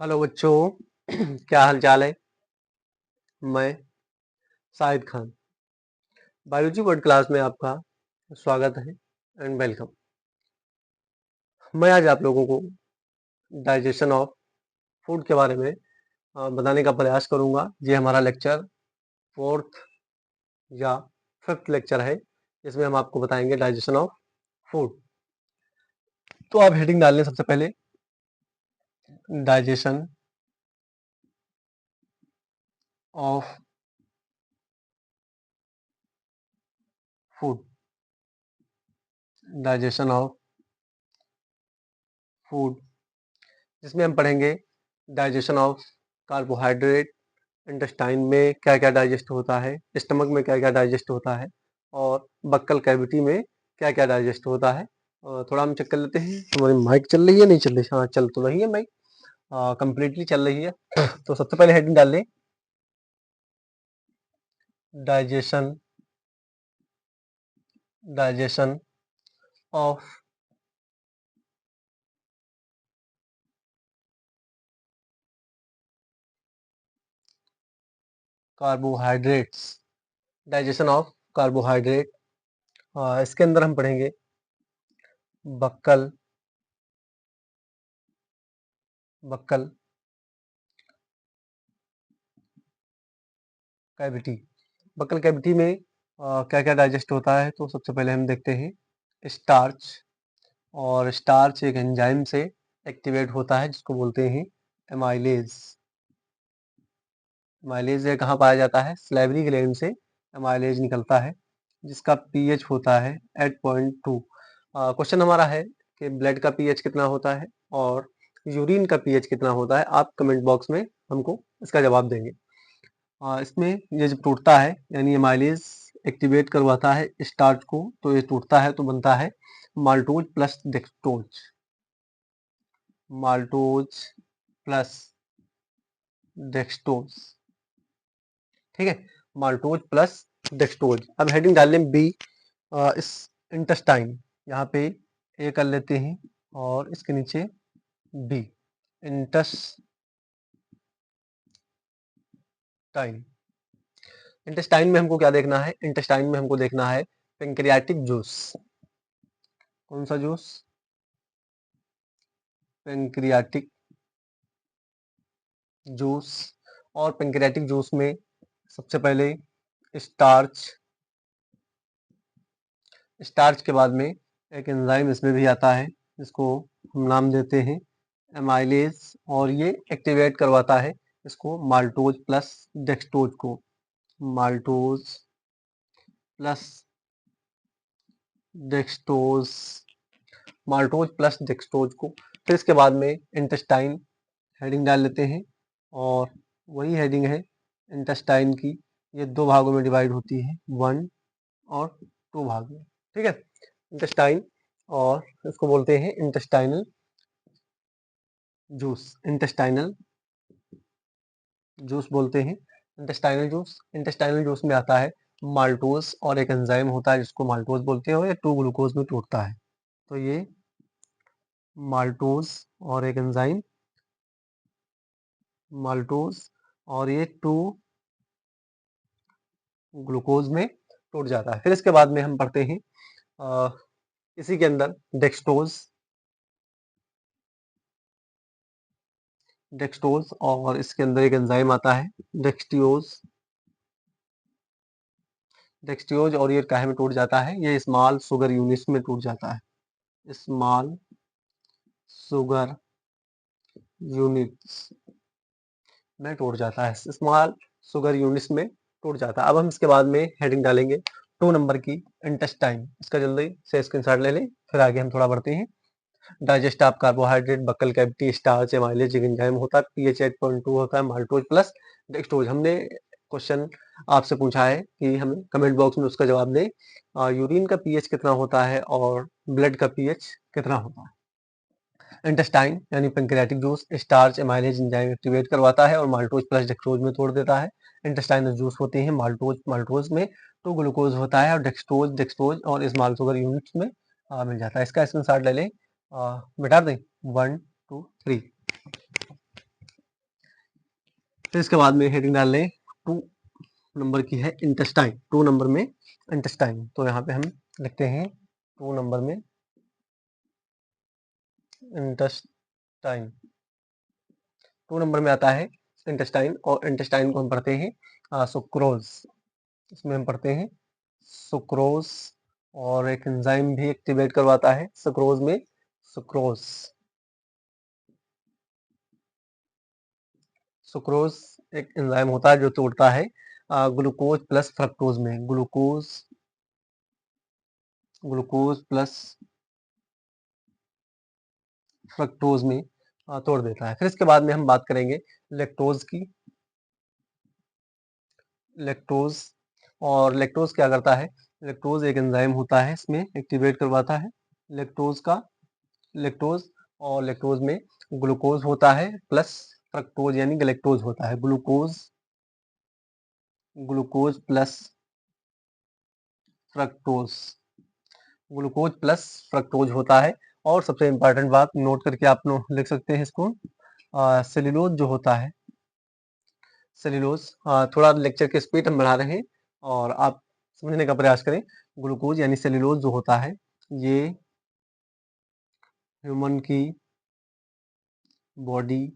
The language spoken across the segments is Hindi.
हेलो बच्चों। क्या हाल चाल है। मैं Shahid Khan biology world class में आपका स्वागत है एंड वेलकम। मैं आज आप लोगों को डाइजेशन ऑफ फूड के बारे में बताने का प्रयास करूंगा। ये हमारा लेक्चर फोर्थ या फिफ्थ लेक्चर है, जिसमें हम आपको बताएंगे डाइजेशन ऑफ फूड। तो आप हेडिंग डाल लें सबसे पहले, digestion of food. Digestion of food जिसमें हम पढ़ेंगे डाइजेशन ऑफ कार्बोहाइड्रेट, इंटेस्टाइन में क्या क्या डाइजेस्ट होता है, स्टमक में क्या क्या डाइजेस्ट होता है, और बक्कल कैविटी में क्या क्या डाइजेस्ट होता है। थोड़ा हम चेक कर लेते हैं। हमारी माइक चल रही है, नहीं चल रही? हाँ, चल तो रही है माइक, कंप्लीटली चल रही है। तो सबसे पहले हेडिंग डाल लें, digestion digestion of carbohydrates. Digestion of carbohydrate, इसके अंदर हम पढ़ेंगे buccal buccal cavity. Buccal cavity में क्या क्या डाइजेस्ट होता है, तो सबसे पहले हम देखते हैं स्टार्च। और स्टार्च एक एंजाइम से एक्टिवेट होता है जिसको बोलते हैं एमाइलेज। एमाइलेज ये कहाँ पाया जाता है? सलाइवरी ग्लैंड से एमाइलेज निकलता है, जिसका पीएच होता है 8.2। क्वेश्चन हमारा है कि ब्लड का पीएच कितना होता है और यूरिन का पीएच कितना होता है। आप कमेंट बॉक्स में हमको इसका जवाब देंगे। इसमें ये जब टूटता है, यानी एमाइलेज एक्टिवेट करवाता है स्टार्च को, तो ये टूटता है तो बनता है maltose plus dextrose. Maltose plus dextrose, ठीक है, माल्टोज प्लस डेक्सट्रोज। अब हेडिंग डाल लें बी, इस इंटेस्टाइन, यहाँ पे ए कर लेते हैं और इसके नीचे बी, इंटेस्टाइन। इंटेस्टाइन में हमको क्या देखना है? इंटेस्टाइन में हमको देखना है पेंक्रियाटिक जूस। कौन सा जूस? Pancreatic juice. और पेंक्रियाटिक जूस में सबसे पहले स्टार्च, स्टार्च के बाद में एक एंजाइम इसमें भी आता है जिसको हम नाम देते हैं एमाइलेज, और ये एक्टिवेट करवाता है इसको माल्टोज प्लस डेक्सट्रोज को। Maltose plus dextrose, maltose plus dextrose को। फिर इसके बाद में इंटेस्टाइन हेडिंग डाल लेते हैं, और वही हेडिंग है इंटेस्टाइन की। ये दो भागों में डिवाइड होती है, 1 और 2 भाग में, ठीक है। इंटेस्टाइन, और इसको बोलते हैं इंटेस्टाइनल जूस। इंटेस्टाइनल जूस बोलते हैं इंटेस्टाइनल जूस। इंटेस्टाइनल जूस में आता है माल्टोज और एक एंजाइम होता है जिसको माल्टोज बोलते हैं, और ये 2 ग्लूकोज में टूटता है। तो ये माल्टोज और एक एंजाइम, माल्टोज और ये 2 ग्लूकोज में टूट जाता है। फिर इसके बाद में हम पढ़ते हैं इसी के अंदर डेक्सट्रोज। डेक्सट्रोज और इसके अंदर एक एंजाइम आता है डेक्सट्रियोज। डेक्सट्रियोज, और ये काहे में टूट जाता है? ये स्मॉल शुगर यूनिट्स में टूट जाता है। स्मॉल शुगर यूनिट्स में टूट जाता है। स्मॉल शुगर यूनिट्स में टूट जाता है। अब हम इसके बाद में हेडिंग डालेंगे 2 नंबर की, इंटेस्टाइन। इसका जल्दी से स्क्रीनशॉट ले लें, फिर आगे हम थोड़ा बढ़ते हैं। Digest of carbohydrate, buccal cavity, starch, amylase, enzyme होता है, पीएच 8.2 होता है, माल्टोज प्लस डेक्सट्रोज। हमने क्वेश्चन आपसे पूछा है कि हमें कमेंट बॉक्स में उसका जवाब दें। यूरिन का पीएच कितना होता है और ब्लड का पीएच कितना होता है। इंटेस्टाइन यानी pancreatic juice starch, amylase, enzyme activate करवाता है और माल्टोज प्लस डेक्सट्रोज में तोड़ देता है। इंटेस्टाइनल जूस होते हैं माल्टोज में 2 ग्लूकोज होता है, और डेक्सट्रोज और स्मॉल शुगर यूनिट्स में मिल जाता है। इसका स्क्रीनशॉट ले लें, मिटा दें 1 2 3। फिर इसके बाद में हेडिंग डाल लें 2 नंबर की है इंटेस्टाइन, 2 नंबर में इंटेस्टाइन। तो यहाँ पे हम लिखते हैं 2 नंबर में इंटेस्टाइन। 2 नंबर में आता है इंटेस्टाइन, और इंटेस्टाइन को हम पढ़ते हैं सुक्रोज। इसमें हम पढ़ते हैं सुक्रोज, और एक एंजाइम भी एक्टिवेट करवाता है सुक्रोज में, सुक्रोज। सुक्रोज एक एंजाइम होता है जो तोड़ता है ग्लूकोज प्लस फ्रक्टोज में, ग्लूकोज प्लस फ्रक्टोज में तोड़ देता है। फिर इसके बाद में हम बात करेंगे लैक्टोज की। लैक्टोज, और लैक्टोज क्या करता है, लैक्टोज एक एंजाइम होता है, इसमें एक्टिवेट करवाता है लैक्टोज का, लैक्टोज। और लैक्टोज में ग्लूकोज होता है प्लस फ्रक्टोज यानी गैलेक्टोज होता है, glucose plus fructose, glucose plus fructose होता है। और सबसे इंपॉर्टेंट बात नोट करके आप लिख सकते हैं इसको, सेल्यूलोज जो होता है, सेल्यूलोज, थोड़ा लेक्चर के स्पीड हम बढ़ा रहे हैं और आप समझने का प्रयास करें। ग्लूकोज यानी सेल्यूलोज जो होता है, ये ह्यूमन की बॉडी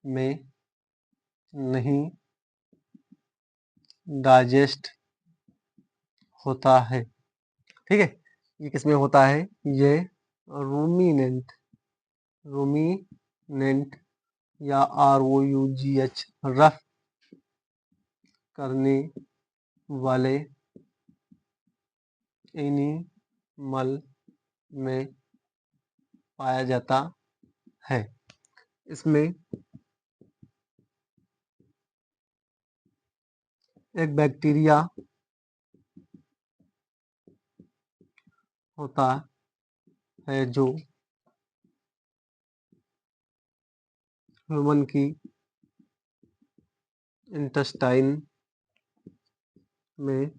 में नहीं डाइजेस्ट होता है, ठीक है। ये किसमें होता है, ये रूमिनेंट, रूमिनेंट या ROUGH रफ करने वाले एनिमल में पाया जाता है। इसमें एक बैक्टीरिया होता है जो ह्यूमन की इंटेस्टाइन में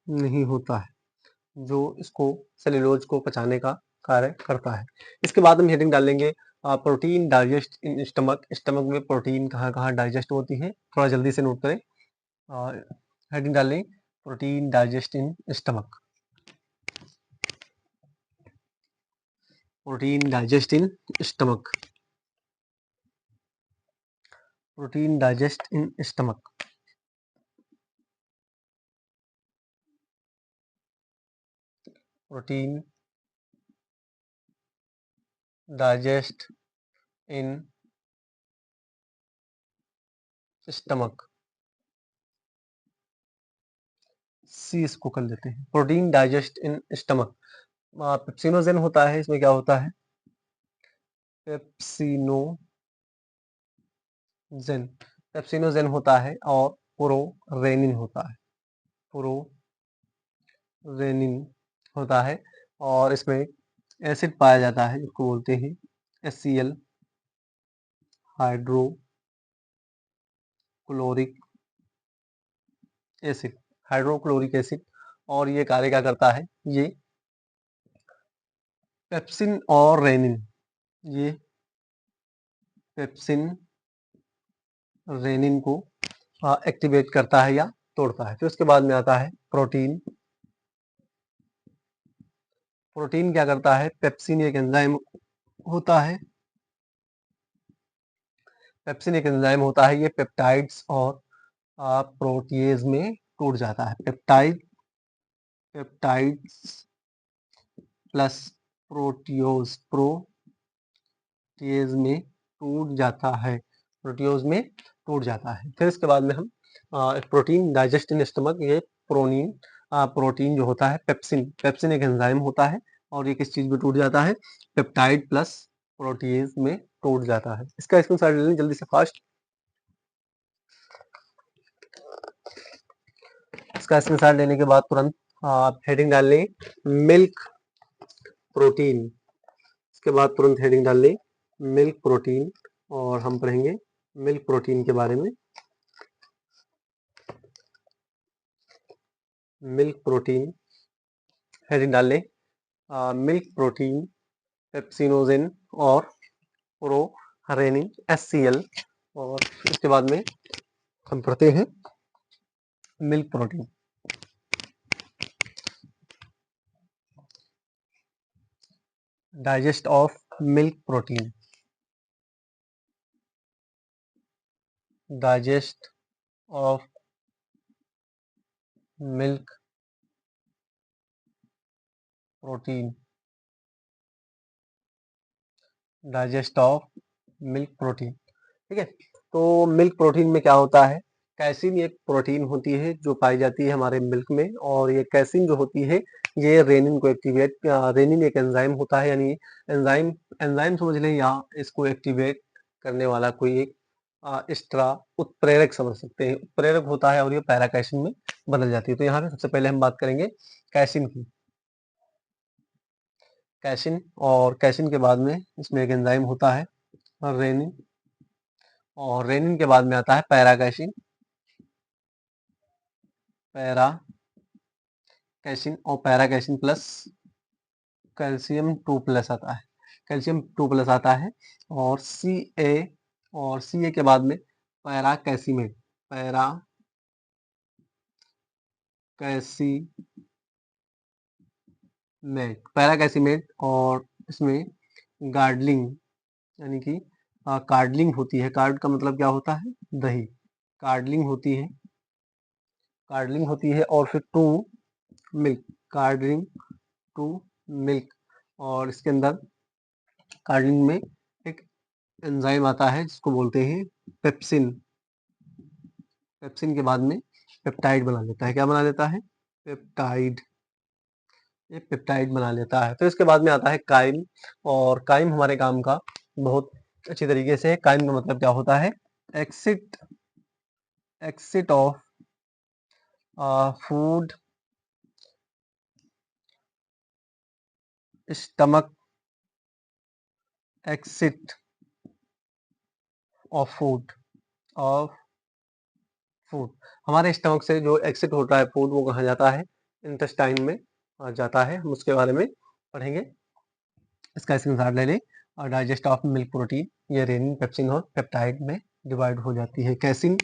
नहीं होता है, जो इसको सेल्यूलोज को पचाने का कार्य करता है। इसके बाद हम हेडिंग डालेंगे protein digest in stomach. Stomach में प्रोटीन कहाँ कहाँ डाइजेस्ट होती है, थोड़ा जल्दी से नोट करें। हेडिंग डालें protein digest in stomach, protein digest in stomach, protein digest in stomach, protein digest in stomach, सी इसको कर लेते हैं, protein digest in stomach. Pepsinogen होता है, इसमें क्या होता है, पेप्सिनोजेन, पेप्सिनोजेन होता है, और प्रोरेनिन होता है, प्रोरेनिन होता है। और इसमें एसिड पाया जाता है जिसको बोलते हैं HCl, hydrochloric acid, hydrochloric acid. और ये कार्य क्या करता है, ये पेप्सिन और रेनिन, ये पेप्सिन रेनिन को एक्टिवेट करता है या तोड़ता है। फिर उसके बाद में आता है प्रोटीन। प्रोटीन क्या करता है, पेप्सिन एक एंजाइम होता है, पेप्सिन एक एंजाइम होता है, ये पेप्टाइड्स और प्रोटीएज में टूट जाता है, पेप्टाइड्स प्लस प्रोटियोज, प्रोटीएज में टूट जाता है, प्रोटियोज में टूट जाता है। फिर इसके बाद में हम प्रोटीन डाइजेस्ट इन स्टमक, ये प्रोटीन जो होता है, पेप्सिन, पेप्सिन एक एंजाइम होता है, और ये किस चीज में टूट जाता है, पेप्टाइड प्लस प्रोटीएज में टूट जाता है। इसका स्क्रीनशॉट ले लें जल्दी से फास्ट। इसका स्क्रीनशॉट लेने के बाद तुरंत आप हेडिंग डाल लें मिल्क प्रोटीन। इसके बाद तुरंत हेडिंग डाल लें मिल्क प्रोटीन, और हम पढ़ेंगे मिल्क प्रोटीन के बारे में। मिल्क प्रोटीन हेडिंग डाल लें मिल्क प्रोटीन, पेप्सिनोजेन और प्रोरेनिन रेनिन HCl। और इसके बाद में हम पढ़ते हैं milk protein. Digest of milk protein, digest of milk protein, digest of milk protein. ठीक है, तो मिल्क प्रोटीन में क्या होता है, कैसीन एक प्रोटीन होती है जो पाई जाती है हमारे मिल्क में, और ये कैसीन जो होती है ये रेनिन को एक्टिवेट, रेनिन एक एंजाइम होता है, यानी एंजाइम, एंजाइम समझ लें या इसको एक्टिवेट करने वाला कोई एक एक्स्ट्रा उत्प्रेरक समझ सकते हैं, उत्प्रेरक होता है, और ये पैराकैसिन में बदल जाती है। तो यहाँ पे सबसे पहले हम बात करेंगे कैसिन की। कैसिन, और कैसिन के बाद में इसमें एक एंजाइम होता है रेनिन, और रेनिन के बाद में आता है पैराकैसिन, पैराकैसिन और पैराकैसिन प्लस कैल्शियम 2 प्लस आता है, कैल्शियम 2 प्लस आता है, और Ca, और Ca के बाद में पैराकैसिमेट, पैराकैसिमेट, और इसमें गार्डलिंग, यानी कि कार्डलिंग होती है। कार्ड का मतलब क्या होता है, दही, कार्डलिंग होती है, कार्डलिंग होती है, और फिर टू मिल्क, कार्डलिंग टू मिल्क, और इसके अंदर कार्डलिंग में एक एंजाइम आता है जिसको बोलते हैं पेप्सिन, पेप्सिन के बाद में पेप्टाइड बना लेता है। क्या बना लेता है, पेप्टाइड, ये पेप्टाइड बना लेता है। तो इसके बाद में आता है काइम, और काइम हमारे काम का बहुत अच्छी तरीके से, काइम का मतलब क्या होता है, exit, exit of food stomach, exit of food, of food, हमारे स्टमक से जो एक्सिट होता है फूड वो कहाँ जाता है, इंटेस्टाइन में जाता है। हम उसके बारे में पढ़ेंगे, इसका स्क्रीनशॉट ले लें। और डाइजेस्ट ऑफ मिल्क प्रोटीन, ये रेनिन, पेप्सिन और पेप्टाइड में डिवाइड हो जाती है। कैसिन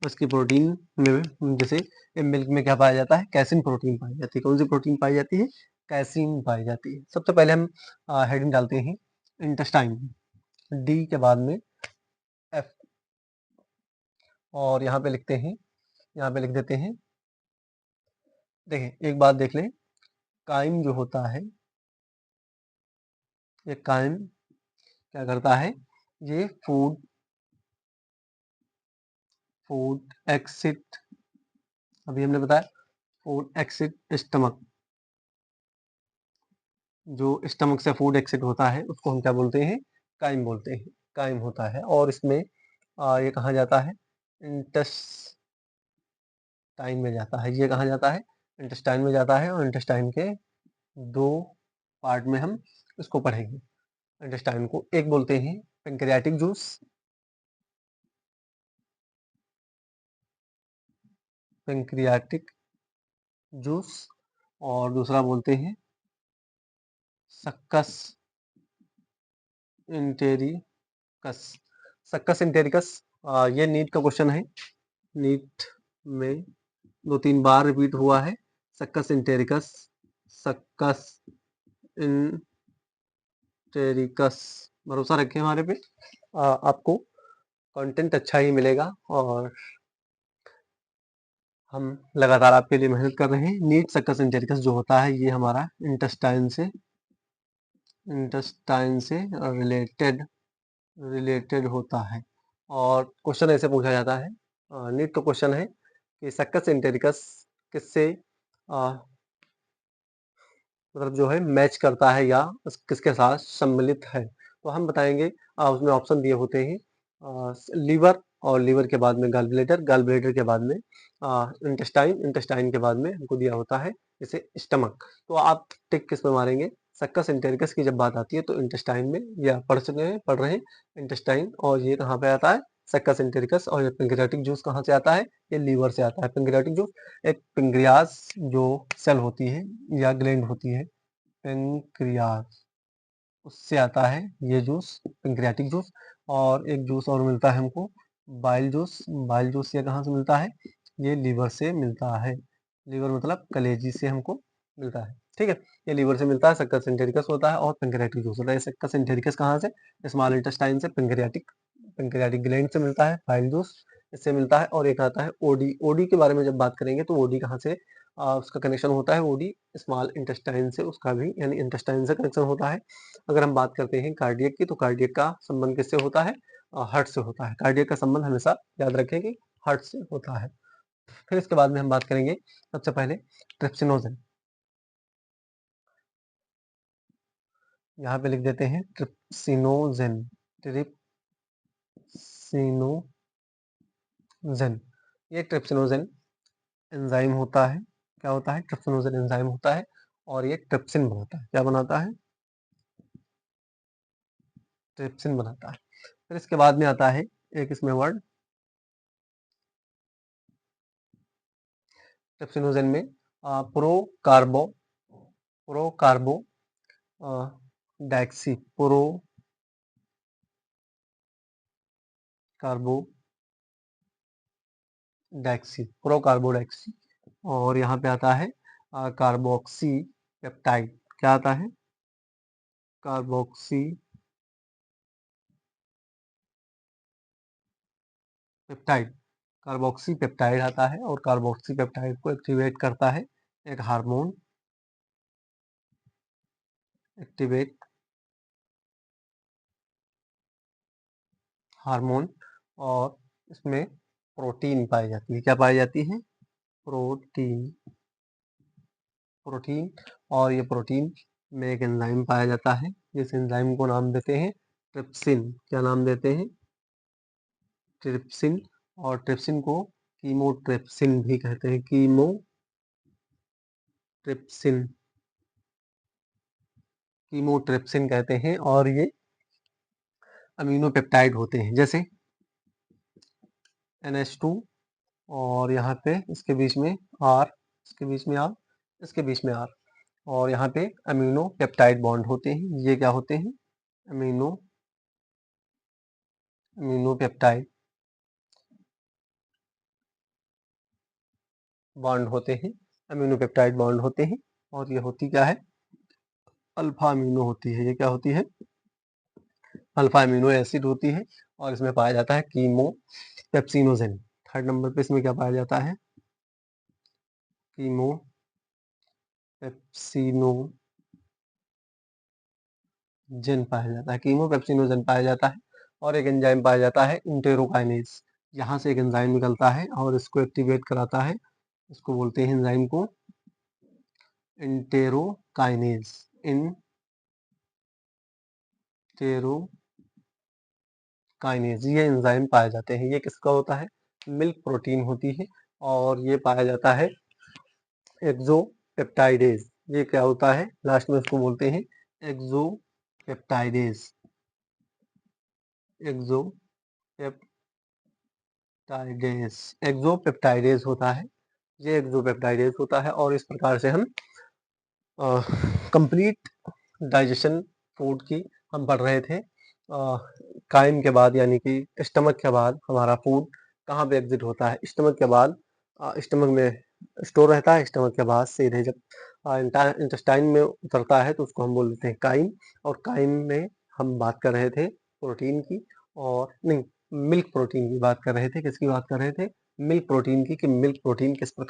उसकी प्रोटीन में, जैसे मिल्क में क्या पाया जाता है, कैसिन प्रोटीन पाई जाती है। कौन सी प्रोटीन पाई जाती है, कैसिन पाई जाती है। सबसे पहले हम हेडिंग डालते हैं इंटेस्टाइन, डी के बाद में एफ, और यहाँ पे लिखते हैं, यहाँ पे लिख देते हैं, देखें एक बात देख लें, काइम जो होता है, ये काइम क्या करता है, ये फूड, फूड एक्सिट, अभी हमने बताया फूड एक्सिट स्टमक, जो स्टमक से फूड एक्सिट होता है उसको हम क्या बोलते हैं, काइम बोलते हैं, काइम होता है। और इसमें ये कहाँ जाता है, इंटेस्टाइन में जाता है, ये कहाँ जाता है, इंटेस्टाइन में जाता है, और इंटेस्टाइन के दो पार्ट में हम इसको पढ़ेंगे। इंटेस्टाइन को एक बोलते हैं पेंक्रियाटिक जूस, पेंक्रियाटिक जूस, और दूसरा बोलते हैं सक्कस इंटेरिकस, सक्कस इंटेरिकस। ये नीट का क्वेश्चन है, नीट में 2-3 बार रिपीट हुआ है, सक्कस इंटेरिकस, सक्कस इंटेरिकस। भरोसा रखें हमारे पे, आपको कंटेंट अच्छा ही मिलेगा, और हम लगातार आपके लिए मेहनत कर रहे हैं। नीट सक्कस इंटेरिकस जो होता है ये हमारा इंटेस्टाइन से, इंटेस्टाइन से रिलेटेड, रिलेटेड होता है। और क्वेश्चन ऐसे पूछा जाता है, नीट का क्वेश्चन है कि सक्कस इंटेरिकस किससे मतलब जो है मैच करता है, या किसके साथ सम्मिलित है। तो हम बताएंगे, उसमें ऑप्शन दिए होते हैं, लीवर, और लीवर के बाद में गॉल ब्लैडर, गॉल ब्लैडर के बाद में इंटेस्टाइन, इंटेस्टाइन के बाद में हमको दिया होता है जैसे स्टमक। तो आप टिक किस पे मारेंगे, सक्कस इंटेरिकस की जब बात आती है तो इंटेस्टाइन में, या पढ़ चुके हैं, पढ़ रहे हैं इंटेस्टाइन, और ये कहाँ पे आता है, सक्कस इंटेरिकस। और ये पेंक्रियाटिक जूस कहाँ से आता है, ये लीवर से आता है। पेंक्रियाटिक जूस एक पेंक्रियाज जो सेल होती है या ग्लैंड होती है, पेंक्रियाज, उससे आता है ये जूस, पेंक्रियाटिक जूस। और एक जूस और मिलता है हमको बाइल जूस। बाइल जूस ये कहाँ से मिलता है? ये लीवर से मिलता है। लीवर मतलब कलेजी से हमको मिलता है, ठीक है। ये लीवर से मिलता है। सक्कस एंटेरिकस होता है और पेंक्रियाटिक जूस होता है। सक्कस एंटेरिकस कहाँ से? स्मॉल इंटेस्टाइन से, पेंक्रियाटिक पेंक्रियाटिक ग्लैंड से मिलता है बाइल जूस, इससे मिलता है। और एक आता है ओडी। ओडी के बारे में जब बात करेंगे तो ओडी कहाँ से उसका कनेक्शन होता है? ओडी स्मॉल इंटेस्टाइन से, उसका भी यानी इंटेस्टाइन से कनेक्शन होता है। अगर हम बात करते हैं कार्डियक की, तो कार्डियक का संबंध किससे होता है? हार्ट से होता है। कार्डियक का संबंध हमेशा याद रखें कि हार्ट से होता है। फिर इसके बाद में हम बात करेंगे सबसे पहले ट्रिप्सिनोजन। यहाँ पे लिख देते हैं ट्रिप्सिनोजन। ट्रिप्सिनोजन, ये ट्रिप्सिनोजन एंजाइम होता है। क्या होता है? ट्रिप्सिनोजन एंजाइम होता है और ये ट्रिप्सिन बनाता है। क्या बनाता है? ट्रिप्सिन बनाता है। फिर इसके बाद में आता है एक इसमें वर्ड ट्रिप्सिनोजन में प्रोकार्बो प्रोकार्बो डाइक्सी प्रोकार्बोडाइक्सी। और यहाँ पे आता है कार्बोक्सी पेप्टाइड। क्या आता है? Carboxy peptide. कार्बोक्सी पेप्टाइड आता है और कार्बोक्सी पेप्टाइड को एक्टिवेट करता है एक हार्मोन। Activate hormone. और इसमें प्रोटीन पाई जाती है। क्या पाई जाती है? प्रोटीन। प्रोटीन। और ये प्रोटीन में एक एंजाइम पाया जाता है, जिस एंजाइम को नाम देते हैं ट्रिप्सिन। क्या नाम देते हैं? ट्रिप्सिन। और ट्रिप्सिन को कीमोट्रिप्सिन भी कहते हैं। कीमोट्रिप्सिन कीमोट्रिप्सिन कहते हैं। और ये अमीनो पेप्टाइड होते हैं, जैसे NH2 और यहाँ पे इसके बीच में R, इसके बीच में R, इसके बीच में R। और यहाँ पे अमीनो पेप्टाइड बॉन्ड होते हैं। ये क्या होते हैं? अमीनो अमीनो पेप्टाइड बॉन्ड होते हैं। अमीनो पेप्टाइड बॉन्ड होते हैं। और ये होती क्या है? अल्फा अमीनो होती है। ये क्या होती है? अल्फा अमीनो एसिड होती है। और इसमें पाया जाता है कीमो पेप्सिनोजेन। थर्ड नंबर पे इसमें क्या पाया जाता है? कीमो पेप्सिनोजेन पाया जाता है। कीमो पेप्सिनोजेन पाया जाता है। और एक एंजाइम पाया जाता है इंटेरोकाइनेज। यहाँ से एक एंजाइम निकलता है और इसको एक्टिवेट कराता है। इसको बोलते हैं एंजाइम को इंटेरोकाइनेज। इंटेरोकाइनेज ये एंजाइम पाए जाते हैं। ये किसका होता है? मिल्क प्रोटीन होती है। और ये पाया जाता है एक्सोपेप्टाइडेज। ये क्या होता है? लास्ट में इसको बोलते हैं एक्सोपेप्टाइडेज। एक्सोपेप्टाइडेज एक्सोपेप्टाइडेज होता है। ये एक्सोपेप्टाइडेज होता है। और इस प्रकार से हम कंप्लीट डाइजेशन फूड की हम पढ़ रहे थे। काइम के बाद यानी कि स्टमक के बाद हमारा फूड कहाँ पे एग्जिट होता है? स्टमक के बाद स्टमक में स्टोर रहता है। स्टमक के बाद सीधे जब इंटेस्टाइन में उतरता है तो उसको हम बोल देते हैं काइम। और काइम में हम बात कर रहे थे प्रोटीन की, और नहीं, मिल्क प्रोटीन की बात कर रहे थे। किसकी बात कर रहे थे? मिल्क प्रोटीन की, कि मिल्क प्रोटीन किस प्रकार